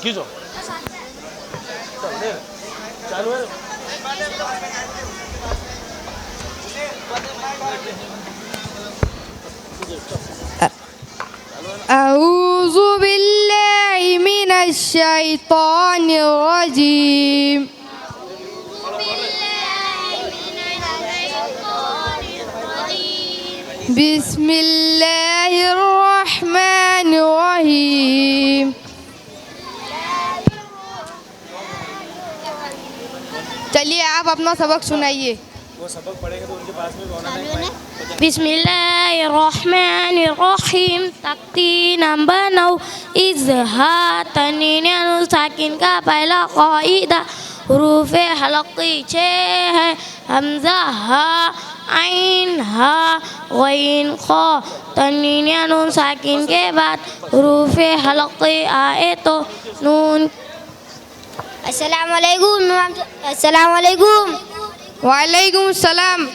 खींचो चालू है। अऊज़ु बिल्लाहि मिनश शैतानिर रजीम। बिस्मिल्लाहिर रहमानिर रहीम। चलिए आप अपना सबक सुनाइए। वो सबक पढ़ेंगे तो उनके पास में होना नहीं। बिस्मिल्लाहिर्रहमानिर्रहीम। तख्ती नंबर 9 इज़हार तन्वीन नुन साकिन का पहला कायदा हुरूफ हलक़ी 6 है। हमज़ा हा आइन हा गैन ख़ा। तन्वीन नुन साकिन के बाद हुरूफ हलक़ी आए तो नून। अस्सलाम वालेकुम। वालेकुम सलाम।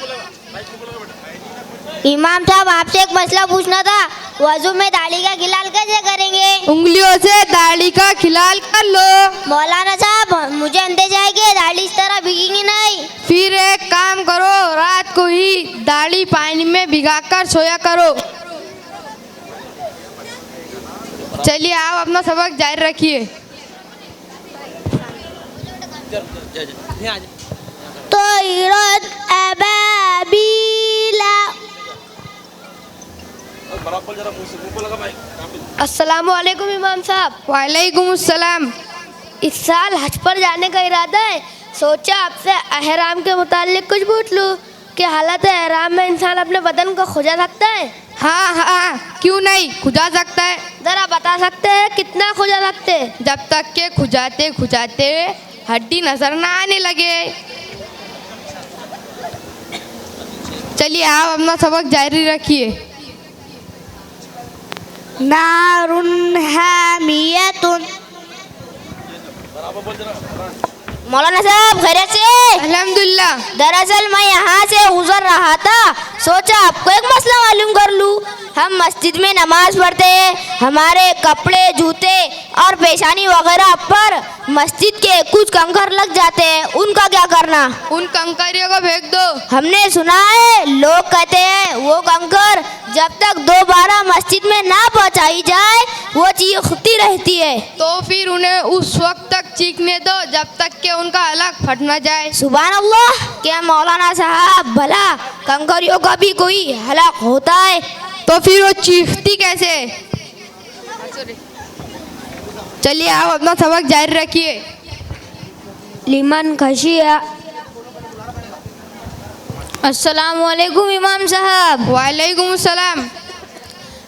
इमाम साहब आपसे एक मसला पूछना था। वज़ू में दाढ़ी का खिलाल कैसे करेंगे? उंगलियों से दाढ़ी का खिलाल कर लो। मौलाना साहब मुझे अंदेशा है कि दाढ़ी इस तरह भीगेगी नहीं। फिर एक काम करो, रात को ही दाढ़ी पानी में भिगाकर सोया करो। चलिए आप अपना सबक जारी रखिए। तोइरत अबाबीला। अस्सलाम वालेकुम इमाम साहब। वालेकुम सलाम। इस साल हज पर जाने का इरादा है। सोचा आपसे अहराम के मुताल्लिक कुछ पूछ लूँ कि हालत अहराम में इंसान अपने बदन को खुजा सकता है? हाँ हाँ क्यों नहीं, खुजा सकता है। ज़रा बता सकते हैं कितना खुजा सकते हैं? जब तक के खुजाते खुजाते हड्डी नजर ना आने लगे। चलिए आप अपना सबक जारी रखिए। नारुन हामियतुन। मौलाना साहब खैरियत से? अल्हम्दुलिल्लाह। दरअसल मैं यहाँ से गुजर रहा था, सोचा आपको एक मसला मालूम कर लूँ। हम मस्जिद में नमाज पढ़ते हैं, हमारे कपड़े जूते और पेशानी वगैरह पर मस्जिद के कुछ कंकर लग जाते हैं, उनका क्या करना? उन कंकरियों को फेंक दो। हमने सुना है लोग कहते हैं वो कंकर जब तक दोबारा मस्जिद में ना पहुँचाई जाए वो चीखती रहती है। तो फिर उन्हें उस वक्त तक चीखने दो जब तक कि उनका हलक फट न जाए। सुभान अल्लाह। क्या मौलाना साहब भला कंकरियों का भी कोई हलक होता है? तो फिर वो चीखती कैसे? चलिए आप अपना सबक जारी रखिए। लिमन खशिया। अस्सलाम वालेकुम इमाम साहब। वालेकुम सलाम।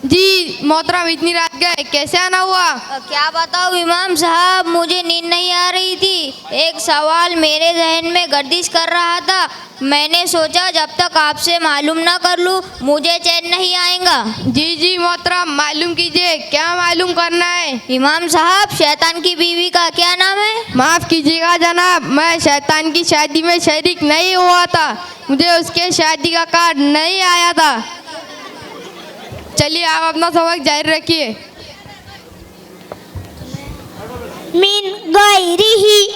जी मोहतरम, इतनी रात गए, कैसे आना हुआ? क्या बताऊँ इमाम साहब, मुझे नींद नहीं आ रही थी। एक सवाल मेरे जहन में गर्दिश कर रहा था। मैंने सोचा जब तक आपसे मालूम ना कर लूँ मुझे चैन नहीं आएगा। जी जी मोहतरम, मालूम कीजिए, क्या मालूम करना है? इमाम साहब शैतान की बीवी का क्या नाम है? माफ़ कीजिएगा जनाब, मैं शैतान की शादी में शरीक नहीं हुआ था। मुझे उसके शादी का कार्ड नहीं आया था। चलिए आप अपना सबक जारी रखिए। मिन गैरिही।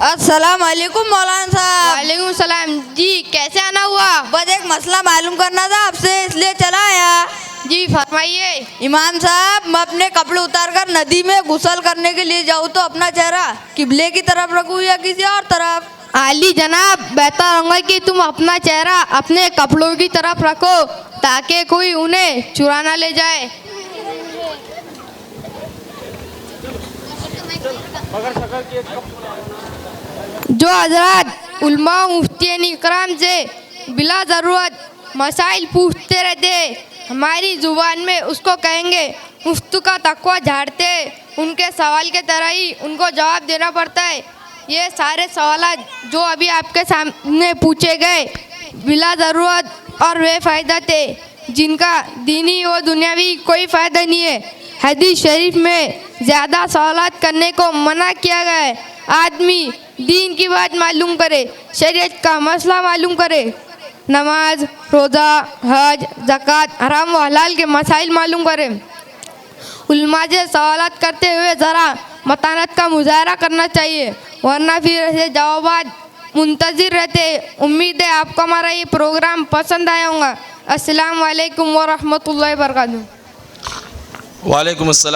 अस्सलाम वालेकुम मौलाना साहब। वालेकुम सलाम। जी कैसे आना हुआ? बस एक मसला मालूम करना था आपसे, इसलिए चला आया। जी फरमाइए। इमाम साहब, मैं अपने कपड़े उतार कर नदी में गुसल करने के लिए जाऊँ तो अपना चेहरा किबले की तरफ रखूँ या किसी और तरफ? आली जनाब, बेहतर होगा कि तुम अपना चेहरा अपने कपड़ों की तरफ रखो ताकि कोई उन्हें चुरा ना ले जाए। जो हजरत उलमा मुफ्तियान इकराम से बिला ज़रूरत मसाइल पूछते रहते, हमारी ज़ुबान में उसको कहेंगे मुफ्ती का तकवा झाड़ते। उनके सवाल के तरह ही उनको जवाब देना पड़ता है। ये सारे सवाल जो अभी आपके सामने पूछे गए बिला ज़रूरत और बेफ़ायदा थे, जिनका दीनी व दुनियावी कोई फ़ायदा नहीं है। हदीस शरीफ में ज़्यादा सवालात करने को मना किया गया है। आदमी दीन की बात मालूम करे, शरीयत का मसला मालूम करे, नमाज, रोज़ा, हज, ज़कात, हराम व हलाल के मसाइल मालूम करे। उल्मा से सवालात करते हुए ज़रा मतानत का मुजाहरा करना चाहिए, वरना फिर ऐसे जवाबात मुंतज़िर रहते। उम्मीद है आपको हमारा ये प्रोग्राम पसंद आया होगा। अस्सलाम वालेकुम व रहमतुल्लाहि व बरकातुहू। वालेकुम अस्सलाम।